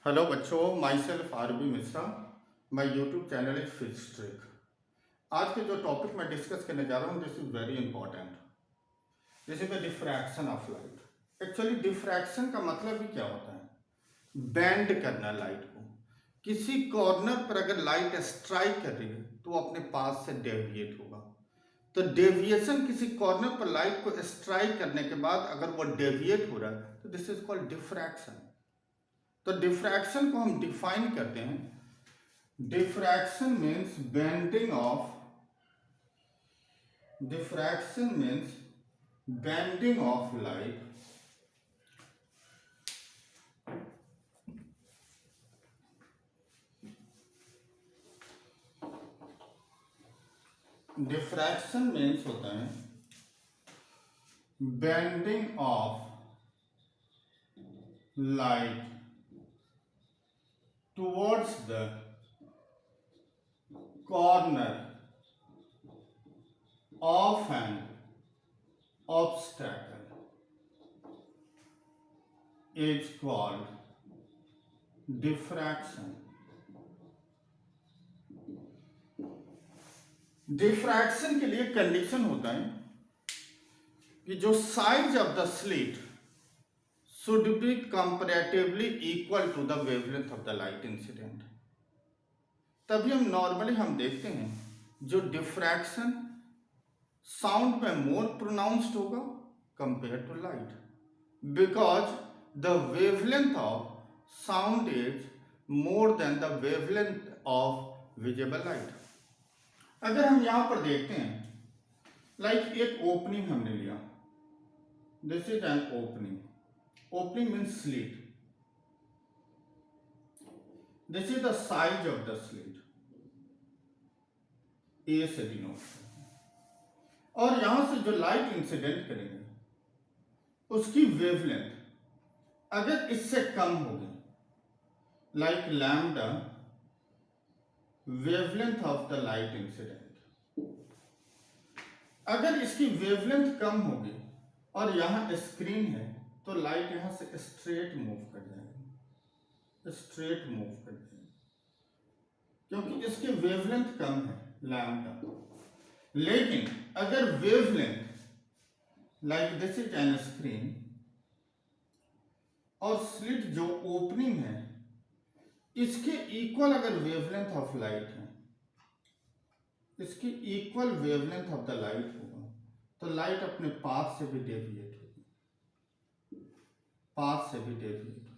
Hello बच्चों, myself R B Mishra. My YouTube channel is physics trick. आज के जो टॉपिक मैं डिस्कस करने जा रहा हूँ, this is very important. This is the diffraction of light. Actually diffraction का मतलब ही क्या होता है? बेंड करना लाइट को। किसी कॉर्नर पर अगर लाइट स्ट्राइक कर रही है तो वो अपने पास से डेविएट होगा। तो डेविएशन, किसी कॉर्नर पर लाइट को स्ट्राइक करने के बाद अगर वो डेविएट हो रहा है तो दिस इज कॉल्ड डिफ्रैक्शन। तो डिफ्रैक्शन को हम डिफाइन करते हैं। Diffraction means bending of light diffraction means होता है bending of light towards the corner of an obstacle is called diffraction. Diffraction के लिए कंडीशन होता है कि जो size of the slit should be comparatively equal to the wavelength of the light incident. तभी हम देखते हैं जो डिफ्रैक्शन साउंड में मोर प्रोनाउंस्ड होगा compare to light, because the wavelength of sound is more than the wavelength of visible light. अगर हम यहां पर देखते हैं, लाइक एक ओपनिंग हमने लिया, this is an opening. Opening means slit. This is the size of the slit, a से डिनोट। और यहां से जो लाइट इंसिडेंट करेंगे उसकी वेवलेंथ अगर इससे कम होगी, like lambda wavelength of the light incident, अगर इसकी वेवलेंथ कम होगी और यहां स्क्रीन है तो लाइट यहां से स्ट्रेट मूव कर जाएगी, स्ट्रेट मूव कर जाएगी, क्योंकि इसकी वेवलेंथ कम है लैम्डा। लेकिन अगर wavelength like this is N screen और स्लिट जो ओपनिंग है इसके इक्वल अगर वेवलेंथ ऑफ लाइट है, इसकी equal wavelength of the light होगा तो लाइट अपने पाथ से भी डेविएट होगी, पाथ से भी डेविएट होगी।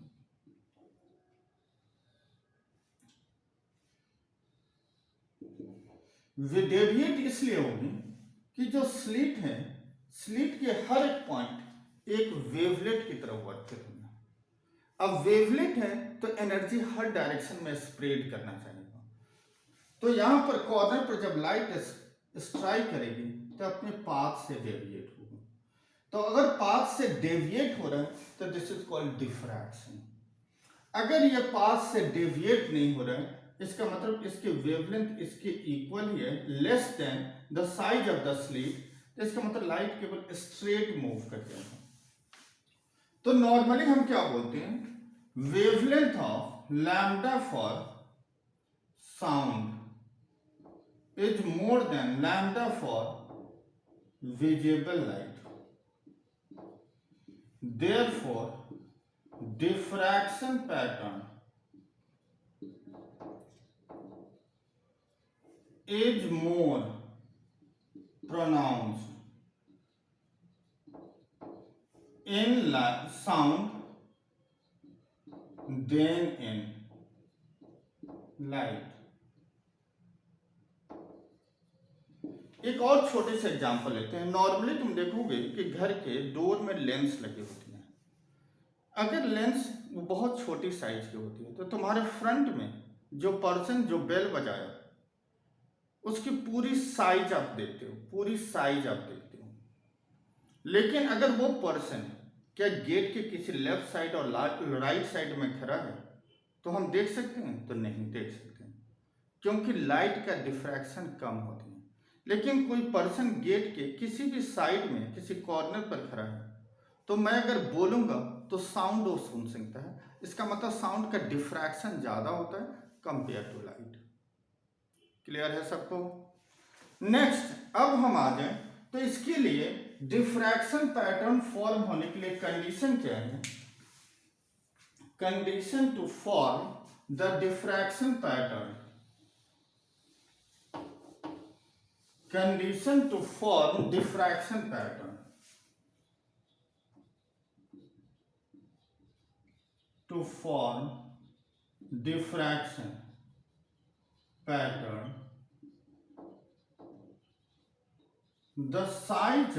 डेविएट इसलिए होगी कि जो स्लिट है, स्लिट के हर एक पॉइंट एक वेवलेट की तरफ वर्क करेंगे। अब वेवलेट है तो एनर्जी हर डायरेक्शन में स्प्रेड करना चाहिए। तो यहां पर कॉर्नर पर जब लाइट स्ट्राइक करेगी तो अपने पाथ से डेविएट होगी। तो अगर पाथ से डेविएट हो रहा है तो दिस इज कॉल्ड डिफ्रैक्शन। अगर ये पाथ से डेविएट नहीं हो रहा है, इसका मतलब इसकी वेवलेंथ इसके इक्वल ही है, less than the size of the slit, इसका मतलब लाइट केवल स्ट्रेट मूव कर जाएगा। तो नॉर्मली हम क्या बोलते हैं, wavelength of lambda for sound is more then lambda for visible light, therefore diffraction pattern is more pronounced in sound than in light। एक और छोटे से एग्जांपल लेते हैं। नॉर्मली तुम देखोगे कि घर के डोर में लेंस लगी होती है। अगर लेंस बहुत छोटी साइज की होती है तो तुम्हारे फ्रंट में जो पर्सन जो बेल बजाया उसकी पूरी साइज आप देखते हो, पूरी साइज आप देखते हो। लेकिन अगर वो पर्सन क्या गेट के किसी लेफ्ट साइड और राइट साइड में खड़ा है तो हम देख सकते हैं? तो नहीं देख सकते, क्योंकि लाइट का डिफ्रैक्शन कम होती है। लेकिन कोई पर्सन गेट के किसी भी साइड में किसी कॉर्नर पर खड़ा है तो मैं अगर बोलूंगा तो साउंड वो सुन सकता है। इसका मतलब साउंड का डिफ्रैक्शन ज़्यादा होता है कंपेयर टू लाइट। क्लियर है सबको? नेक्स्ट अब हम आ जाए तो इसके लिए डिफ्रैक्शन पैटर्न फॉर्म होने के लिए कंडीशन क्या है? Condition to form the diffraction pattern, condition to form diffraction pattern, to form diffraction pattern, the size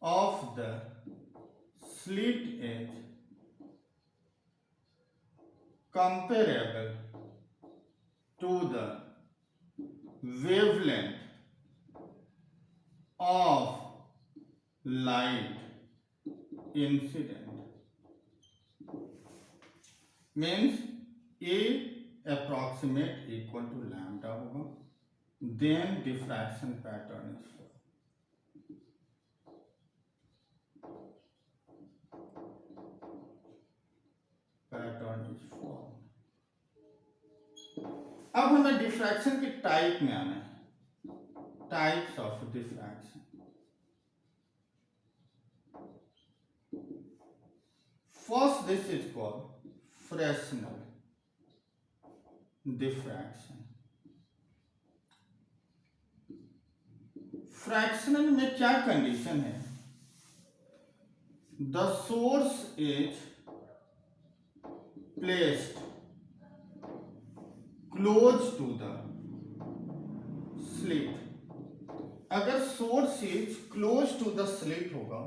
of the slit is comparable to the wavelength of light incident, means A approximate equal to lambda होगा, then diffraction pattern is formed. अब हमें diffraction के type में आना है, types of diffraction. First this is called Fresnel diffraction. Fractional में क्या condition है? The source is placed close to the slit. अगर source is close to the slit होगा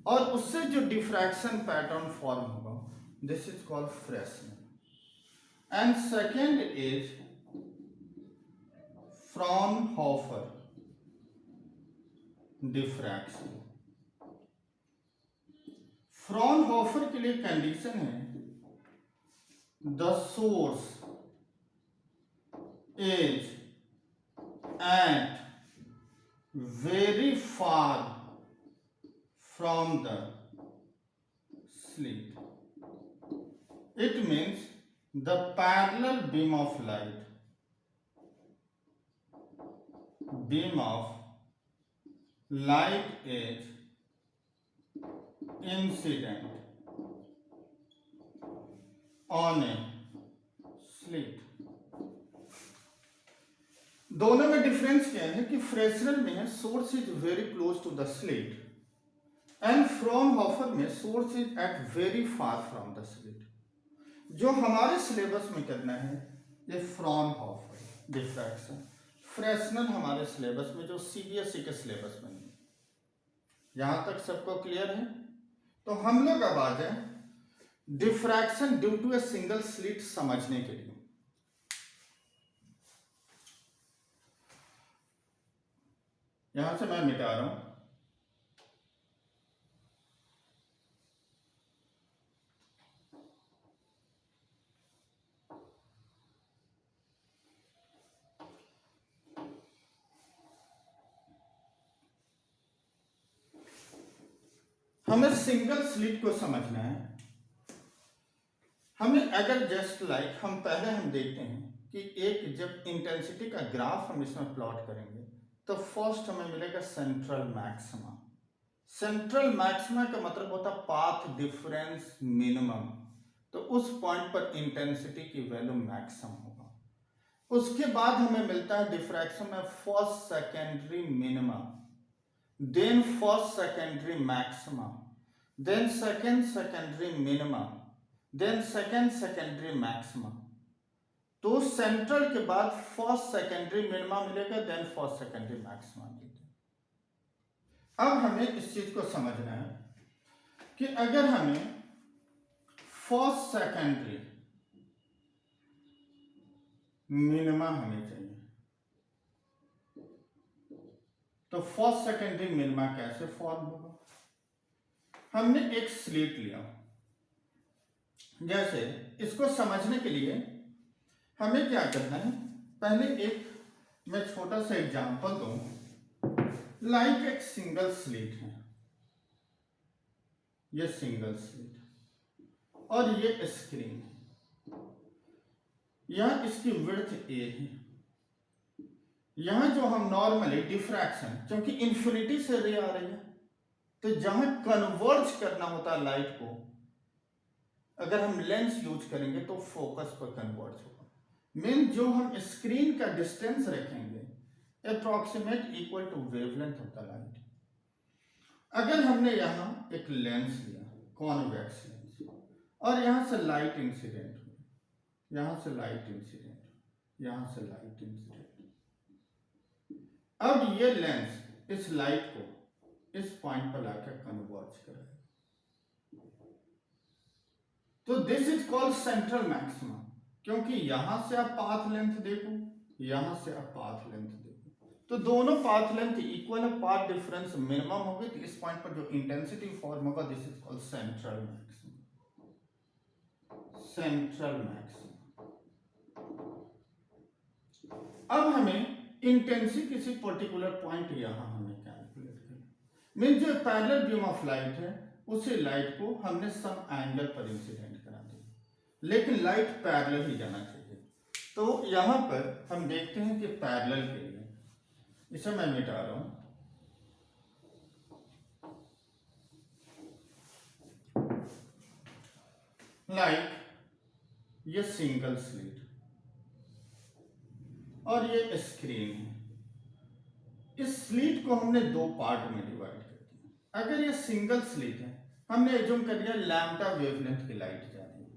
और उससे जो डिफ्रैक्शन पैटर्न फॉर्म होगा, this is called Fresnel. And second is Fraunhofer diffraction. Fraunhofer के लिए कंडीशन है the source is at very far from the slit. It means the parallel beam of light is incident on a slit. दोनों में difference क्या है कि Fresnel में source is very close to the slit and Fraunhofer में source is at very far from the slit. जो हमारे syllabus में करना है ये फ्रॉनहोफर डिफ्रैक्शन। फ्रेस्नेल हमारे सिलेबस में, जो सीबीएसई के सिलेबस में नहीं। यहां तक सबको क्लियर है? तो हम लोग अब आ जाए diffraction due to a single slit समझने के लिए। यहां से मैं मिटा रहा हूं। हमें सिंगल स्लिट को समझना है। हमें अगर जस्ट लाइक हम देखते हैं कि एक जब इंटेंसिटी का ग्राफ हम इसमें प्लॉट करेंगे तो फर्स्ट हमें मिलेगा सेंट्रल मैक्सिमा। सेंट्रल मैक्सिमा का मतलब होता है पाथ डिफरेंस मिनिमम। तो उस पॉइंट पर इंटेंसिटी की वैल्यू मैक्सिमम होगा। उसके बाद हमें मिलता है डिफ्रैक्शन में first secondary minima, then first secondary maxima, then second secondary minima, then second secondary maxima. तो सेंट्रल के बाद फर्स्ट सेकेंडरी मिनिमा मिलेगा, देन फर्स्ट सेकेंडरी मैक्सिमा मिलेगा। अब हमें इस चीज को समझना है कि अगर हमें फर्स्ट सेकेंडरी मिनिमा हमें चाहिए तो फर्स्ट सेकेंडरी मिनिमा कैसे फॉर्म होगा? हमने एक स्लिट लिया, जैसे इसको समझने के लिए हमें क्या करना है, पहले एक मैं छोटा सा एग्जांपल दूं। लाइक एक सिंगल स्लिट है, ये सिंगल स्लिट और ये स्क्रीन है। यहां इसकी विड्थ a है। यहां जो हम नॉर्मली डिफ्रैक्शन, क्योंकि इंफिनिटी से रे आ रही है, तो जहां कन्वर्ज करना होता है लाइट को, अगर हम लेंस यूज करेंगे तो फोकस पर कन्वर्ज होगा। मीन जो हम स्क्रीन का डिस्टेंस रखेंगे approximate equal to wavelength of the light. अगर हमने यहां एक लेंस लिया, कॉन्वेक्स लेंस, और यहां से लाइट इंसिडेंट हुई, यहां से लाइट इंसिडेंट, यहां से लाइट इंसिडेंट, अब ये लेंस इस लाइट को इस पॉइंट पर लाकर कन्वर्ज करेगा, तो this is called central maxima. क्योंकि यहां से आप पाथ लेंथ देखो, यहां से आप पाथ लेंथ देखो, तो दोनों पाथ लेंथ इक्वल है, पाथ डिफरेंस मिनिमम होगी, तो इस पॉइंट पर जो इंटेंसिटी फॉर्म होगा this is called central maxima. Central maxima. अब हमें इंटेंसिटी किसी पर्टिकुलर पॉइंट यहां हमें कैलकुलेट करना। मीन जो पैरेलल बीम ऑफ लाइट है उसी लाइट को हमने सम एंगल पर इंसिडेंट करा दिया, लेकिन लाइट पैरेलल ही जाना चाहिए। तो यहां पर हम देखते हैं कि पैरेलल के लिए, इसे मैं मिटा रहा हूं, लाइक ये सिंगल स्लिट और ये स्क्रीन है। इस स्लिट को हमने दो पार्ट में डिवाइड कर दिया। अगर ये सिंगल स्लिट है, हमने एज्यूम कर लिया लैम्डा वेवलेंथ की लाइट जा रही है,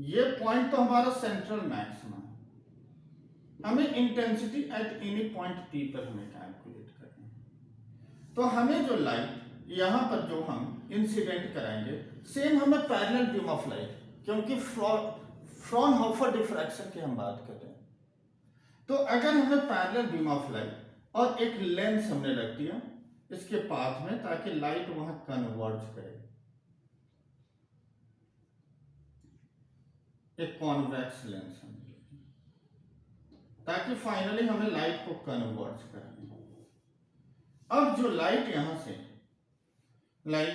ये पॉइंट तो हमारा सेंट्रल मैक्सिमा है, हमें intensity at any point P पर हमें कैलकुलेट करना है। तो हमें जो लाइट यहां पर जो हम इंसिडेंट कराएंगे, सेम हमें पैरेलल बीम ऑफ लाइट, क्योंकि फ्रॉनहोफर डिफ्रैक्शन की हम बात कर रहे हैं, तो अगर हमें पैरेलल बीम ऑफ लाइट और एक लेंस हमने रख दिया इसके पाथ में, ताकि लाइट वहां कन्वर्ज करे, एक कॉन्वेक्स लेंस हमने ले लिया, ताकि फाइनली हमें लाइट को कन्वर्ज करना है। अब जो लाइट यहां से, लाइक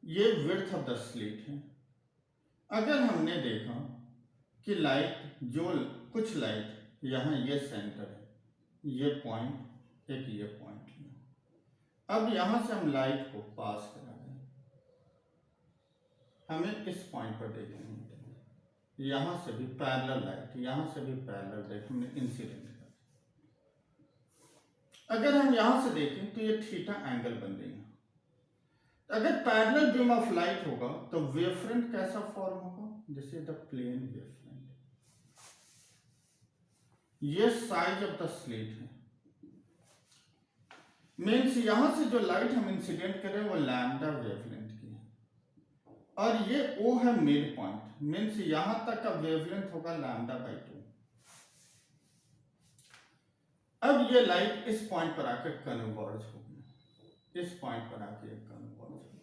ये विड्थ ऑफ द स्लिट है, अगर हमने देखा कि लाइट जो कुछ लाइट यहां ये सेंटर है, ये पॉइंट, एक ये पॉइंट लिया, अब यहां से हम लाइट को पास करा रहे हैं, हमें इस पॉइंट पर देखने मिलेगा, यहां से भी पैरेलल लाइट, यहां से भी पैरेलल लाइट हमने इंसिडेंट कर। अगर हम यहां से देखें तो ये थीटा एंगल बन रही है। अगर पैरेलल बीम ऑफ लाइट होगा तो वेवफ्रंट कैसा फॉर्म होगा, this is the plane wavefront. ये साइज ऑफ द स्लिट है, मीन्स यहां से जो लाइट हम इंसिडेंट करें वो लैम्डा वेवलेंथ की है, और ये O है मिड पॉइंट, मीन्स यहां तक का वेवलेंथ होगा लैम्डा बाई 2। अब ये लाइट इस पॉइंट पर आकर कन्वर्ज होगी, इस पॉइंट पर आकर कन्वर्ज होगी।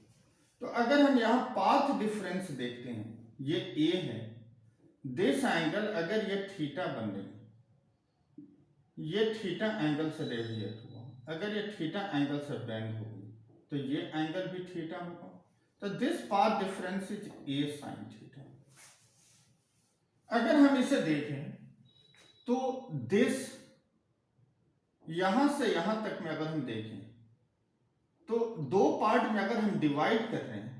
तो अगर हम यहां पाथ डिफरेंस देखते हैं, ये A है, दिस एंगल अगर ये थीटा बन रही, ये थीटा एंगल से डेविएट हुआ, अगर ये थीटा एंगल से बेंड होगी तो ये एंगल भी थीटा होगा, तो this path difference is A sin theta. अगर हम इसे देखें तो दिस यहां से यहां तक में अगर हम देखें तो दो पार्ट में अगर हम डिवाइड कर रहे हैं,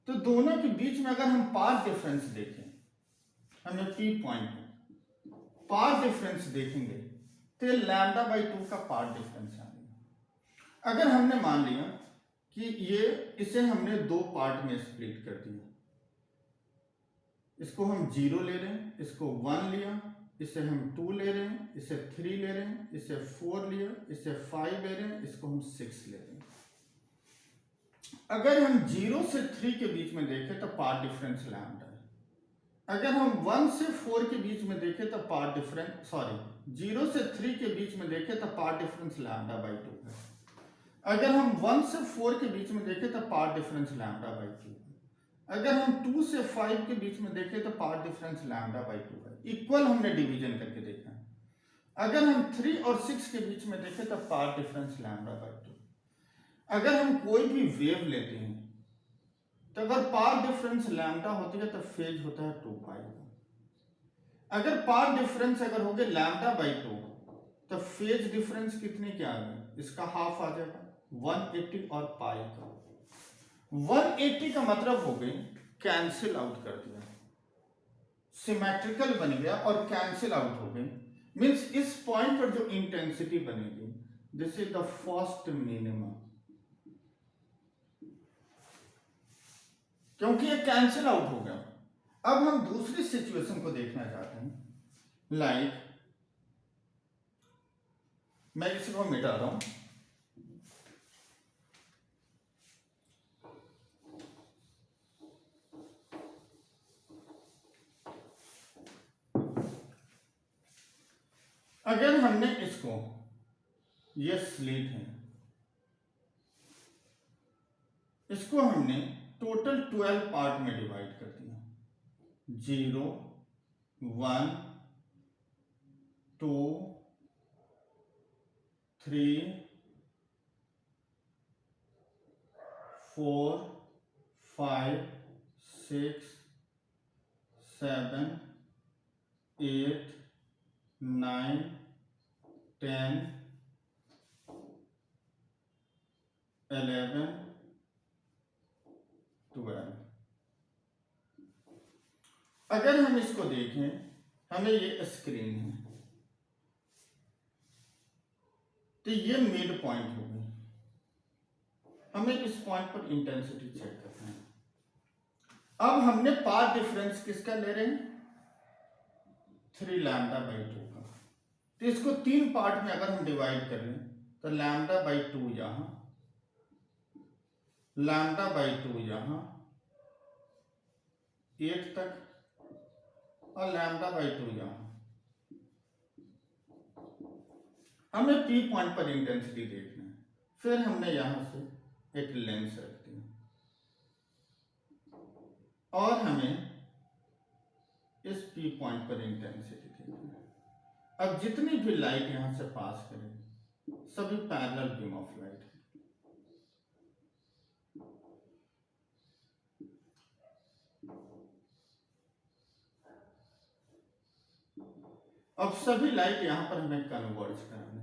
तो दोनों के बीच में अगर हम पाथ डिफरेंस देखें, हमें P पॉइंट पाथ डिफरेंस देखेंगे तो लैम्डा बाई 2 का पार्ट डिफरेंस आ गया। अगर हमने मान लिया कि ये, इसे हमने दो पार्ट में स्प्लिट कर दिया, इसको हम 0 ले रहे हैं, इसको 1 लिया, इसे हम 2 ले रहे हैं, इसे 3 ले रहे हैं, इसे 4 लिया, इसे 5 ले रहे हैं, इसको हम 6 ले रहे हैं। अगर हम 0 से 3 के बीच में देखें तो पार्ट डिफरेंस लैम्डा है। अगर हम 1 से 4 के बीच में देखें तो पार्ट डिफरेंस, 0 से 3 के बीच में देखें तो पार्ट डिफरेंस लैम्डा बाई 2 है। अगर हम 1 से 4 के बीच में देखें तो पार्ट डिफरेंस लैम्डा बाई 2 है। अगर हम 2 से 5 के बीच में देखें तो पार्ट डिफरेंस लैम्डा बाई 2 है। इक्वल हमने डिवीजन करके देखा है। अगर हम 3 और 6 के बीच में देखें तो पार्ट डिफरेंस लैम्डा बाई 2। अगर हम कोई भी वेव लेते हैं तो अगर पाथ डिफरेंस लैम्डा होती है तो फेज होता है 2 पाई का। अगर पाथ डिफरेंस अगर हो गया लैम्डा बाई 2 तो फेज डिफरेंस कितनी क्या आ गया, इसका हाफ आ जाएगा 180 और पाई का 180 का मतलब हो गई कैंसिल आउट कर दिया, सिमेट्रिकल बन गया और कैंसिल आउट हो गई। मींस इस पॉइंट पर जो इंटेंसिटी बनेगी this is the first minimum, क्योंकि ये कैंसिल आउट हो गया। अब हम दूसरी सिचुएशन को देखना चाहते हैं। लाइक मैं इसको मिटा रहा हूं, अगर हमने इसको, ये स्लिट है, इसको हमने टोटल 12 पार्ट में डिवाइड कर दिया, 0 1 2 3 4 5 6 7 8 9 10 11 12। अगर हम इसको देखें, हमें ये स्क्रीन है तो ये मिड पॉइंट हो गई, हमें इस पॉइंट पर इंटेंसिटी चेक करना है। अब हमने पाथ डिफरेंस किसका ले रहे हैं, 3 लैम्डा बाई 2 का। तो इसको 3 पार्ट में अगर हम डिवाइड कर लें तो लैम्डा बाई 2 यहां, लैम्डा बाई 2 यहां 8 तक और लैम्डा बाई 2 यहां। हमें पी पॉइंट पर इंटेंसिटी देखना है, फिर हमने यहां से एक लेंस रख दिया और हमें इस पी पॉइंट पर इंटेंसिटी देखना है। अब जितनी भी लाइट यहां से पास करें सभी पैरेलल बीम ऑफ लाइट है। अब सभी लाइट यहां पर हमें कन्वर्ज कराना है।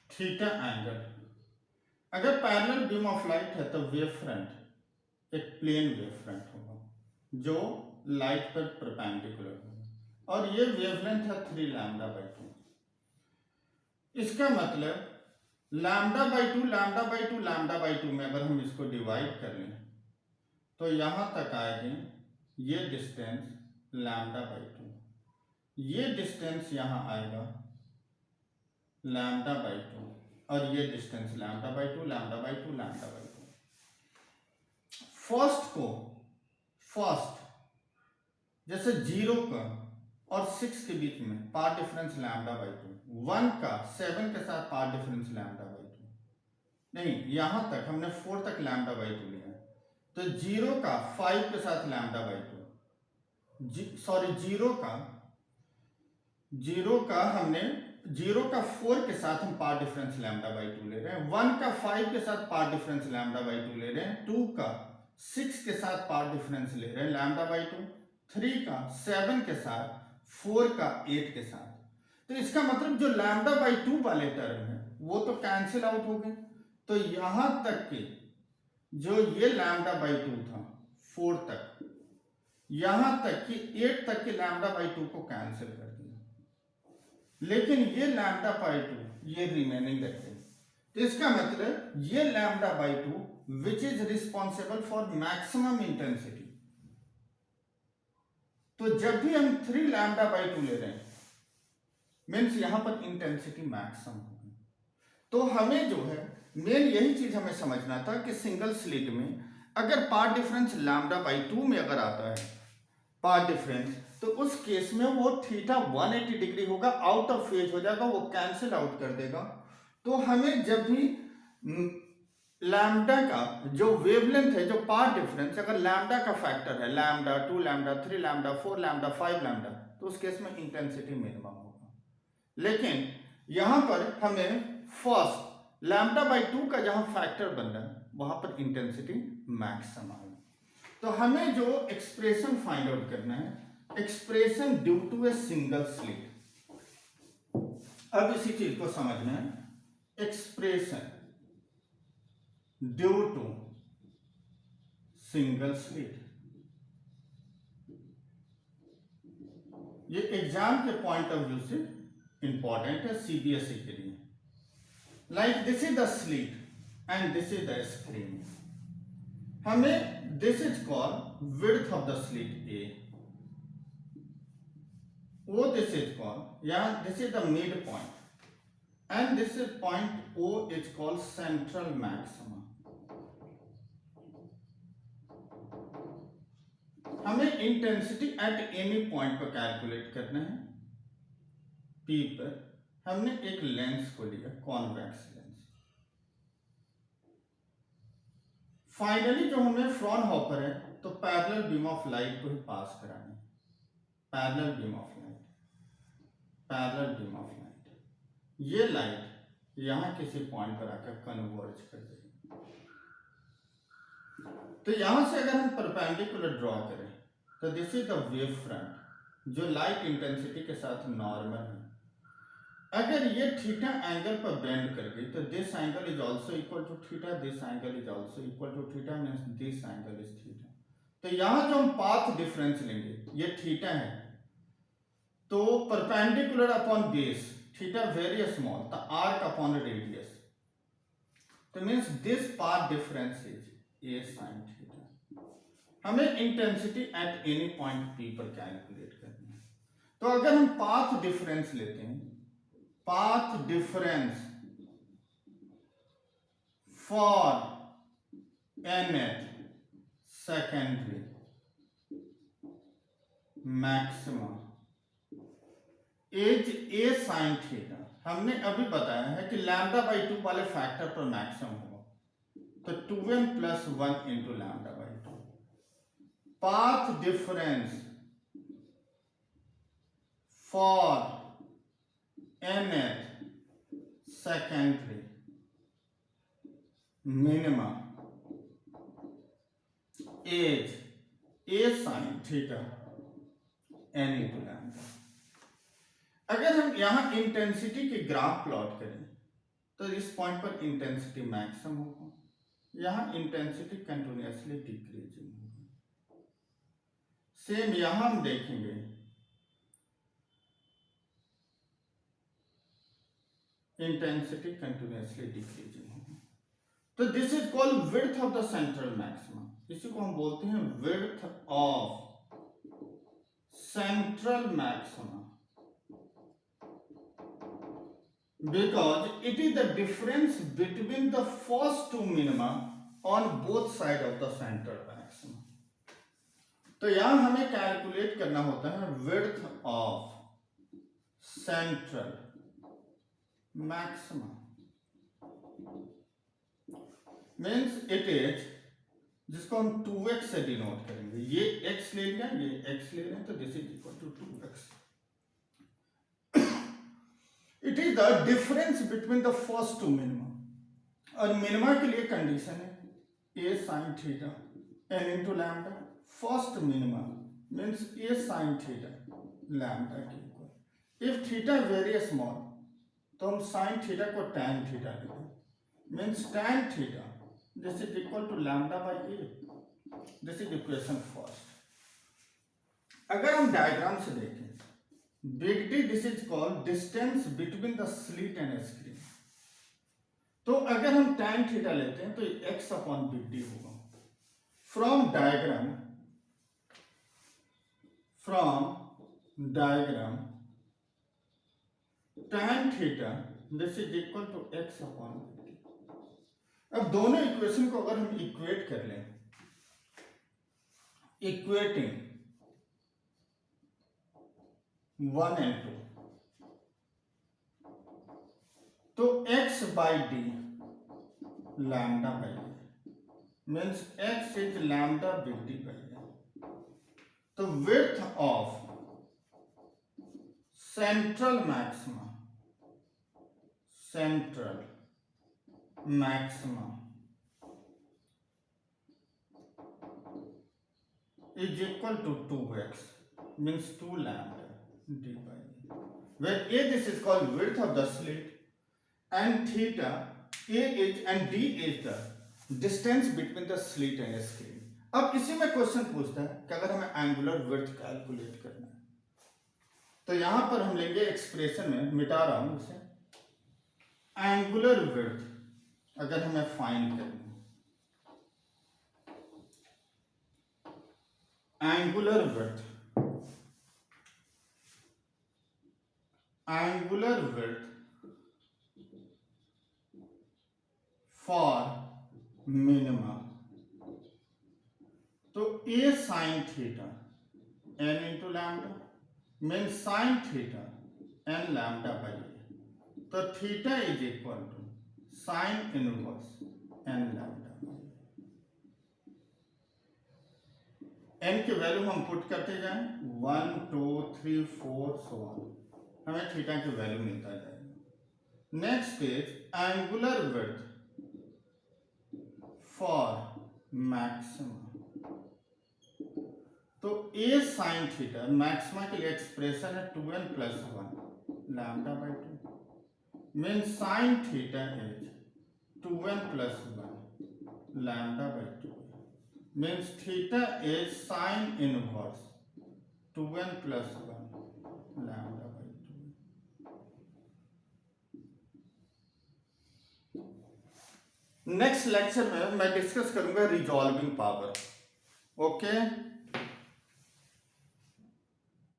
थीटा एंगल, अगर पैरेलल बीम ऑफ लाइट है तो वेव फ्रंट एक प्लेन वेव फ्रंट होगा जो लाइट पर परपेंडिकुलर होगा और ये वेवलेंथ है 3 लैम्डा बाई 2। इसका मतलब lambda by 2 lambda by 2 lambda by 2 में अगर हम इसको डिवाइड कर लें तो यहां तक आएगी ये डिस्टेंस लैम्डा बाई 2, ये डिस्टेंस यहां आएगा लैम्डा बाई 2 और ये distance lambda by 2 lambda by 2 lambda by 2। First जैसे 0 का और 6 के बीच में पार्ट डिफरेंस लैम्डा बाई 2, 1 का 7 के साथ पार्ट डिफरेंस लैम्डा बाई 2, नहीं यहां तक हमने 4 तक लैम्डा बाई 2 लिया है तो 0 का 5 के साथ लैम्डा बाई 2, सॉरी 0 का हमने 0 का 4 के साथ हम पार्ट डिफरेंस लैम्डा बाई 2 ले रहे हैं, 1 का 5 के साथ पार्ट डिफरेंस लैम्डा बाई 2 ले रहे हैं, 2 का 6 के साथ पार्ट डिफरेंस ले रहे हैं लैम्डा बाई 2, 3 का 7 के साथ, 4 का 8 के साथ। तो इसका मतलब जो लैम्डा बाई 2 वाले टर्म है वो तो कैंसिल आउट हो गए। तो यहां तक के जो ये लैम्डा बाई 2 था 4 तक, यहां तक कि 8 तक के लैम्डा बाई 2 को कैंसिल कर दिया, लेकिन ये लैम्डा बाई 2 ये रिमेनिंग रखे। तो इसका मतलब ये lambda by 2 which is responsible for maximum intensity. तो जब भी हम 3 लैम्डा बाई 2 ले रहे हैं मीन्स यहां पर इंटेंसिटी मैक्सिमम होगी। तो हमें जो है मेन यही चीज हमें समझना था कि सिंगल स्लिट में अगर पार्ट डिफरेंस लैम्डा बाई 2 में अगर आता है पार्ट डिफरेंस तो उस केस में वो थीटा 180 डिग्री होगा, आउट ऑफ फेज हो जाएगा, वो कैंसिल आउट कर देगा। तो हमें जब भी लैम्डा का जो वेवलेंथ है, जो पाथ डिफरेंस, अगर लैम्डा का फैक्टर है, lambda 2 lambda 3 lambda 4 lambda 5 lambda, तो उस केस में इंटेंसिटी मिनिमम होगा। लेकिन यहां पर हमें फर्स्ट लैम्डा बाई 2 का जहां फैक्टर बन रहा है वहां पर इंटेंसिटी मैक्सिमम है। तो हमें जो एक्सप्रेशन फाइंड आउट करना है, expression due to a single slit. अब इसी चीज को समझना है, expression due to single slit. ये एग्जाम के पॉइंट ऑफ व्यू से इंपॉर्टेंट है, सीबीएसई के लिए। Like this is the slit and this is the screen. हमें this is called width of the slit a, O this is called, या this is the mid point, and this is point O is called central maximum. हमें intensity at any point पर calculate करना है। P पर हमने एक lens को लिया, कॉन्वेक्स लेंस। फाइनली जो हमें फ्रॉनहोफर है, तो पैरेलल बीम ऑफ लाइट को ही पास कराना है। Parallel beam of light, parallel beam of light, ये लाइट यहां किसी पॉइंट पर आकर कन्वर्ज कर देगी। तो यहां से अगर हम परपेंडिकुलर ड्रॉ करें तो this is the wave front जो लाइट इंटेंसिटी के साथ नॉर्मल है। अगर ये थीटा एंगल पर बेंड कर गई तो this angle is also equal to theta, this angle is also equal to theta, means this angle is theta. तो यहां जो हम पाथ डिफरेंस लेंगे, ये थीटा है, तो perpendicular upon base theta very small, the arc upon radius, तो means this path difference is a sin theta। हमें intensity at any point P पर कैलकुलेट करनी है। तो अगर हम पाथ डिफरेंस लेते हैं, path difference for nth secondary maximum as a sine theta. हमने अभी बताया है कि लैम्डा बाई 2 वाले फैक्टर पर मैक्सिमम होगा, तो 2n plus 1 into lambda by 2। Path difference for nth secondary minimum as a sine theta n into lambda. अगर हम यहां इंटेंसिटी के ग्राफ प्लॉट करें तो इस पॉइंट पर इंटेंसिटी मैक्सिमम होगा, यहां इंटेंसिटी कंटिन्यूअसली डिक्रीजिंग होगी। सेम यहां हम देखेंगे, इंटेंसिटी कंटिन्यूअसली डिक्रीजिंग होगी। तो this is called width of the central maximum. इसी को हम बोलते हैं width of central maximum, because it is the difference between the first two minima on both side of the central maximum। तो यहां हमें कैलकुलेट करना होता है width of central maximum, means it is, जिसको हम 2x से डिनोट करेंगे। ये x ले लिया, ये x ले लें, तो this is equal to 2x। It is the difference between the first two minima, और मिनिमा के लिए कंडीशन है a sine theta n into lambda. First minima means a sine theta lambda के equal. If theta very small तो हम sine theta को tan theta लेंगे, means tan theta this is equal to lambda by a. This is equation first. अगर हम diagram से देखें, big D this is called distance between the slit and screen. तो अगर हम tan थीटा लेते हैं तो x अपॉन बिग डी होगा। From diagram tan theta this is equal to x upon big D. अब दोनों इक्वेशन को अगर हम इक्वेट कर लें, इक्वेटिंग 1 and 2, तो x by D lambda by a, means x is lambda big D by a. The width of central maxima is equal to 2x, means 2 lambda d by a, where a, this is called width of the slit, and theta a is and d is the distance between the slit and screen. अब इसी में question पूछता है कि अगर हमें angular width calculate करना है, तो यहां पर हम लेंगे एक्सप्रेशन में, मिटा रहा हूं इसे, एंगुलर विड्थ अगर हमें फाइंड करना है, एंगुलर विड्थ फॉर मिनिमा, तो a sin theta n into lambda, mean sin theta n lambda by a, तो theta is equal to sine inverse n lambda by a। n की value हम put करते जाएं, 1 2 3 4 so on, हमें theta की value मिलता जाएगा। Next is angular width for maxima, तो a sin थीटा मैक्सिमा के लिए एक्सप्रेशन है 2n plus 1 lambda by 2, mean sine theta is 2n plus 1 lambda by 2, means theta is sine inverse 2n plus 1 lambda by 2। Next lecture में मैं discuss करूंगा resolving power. Okay.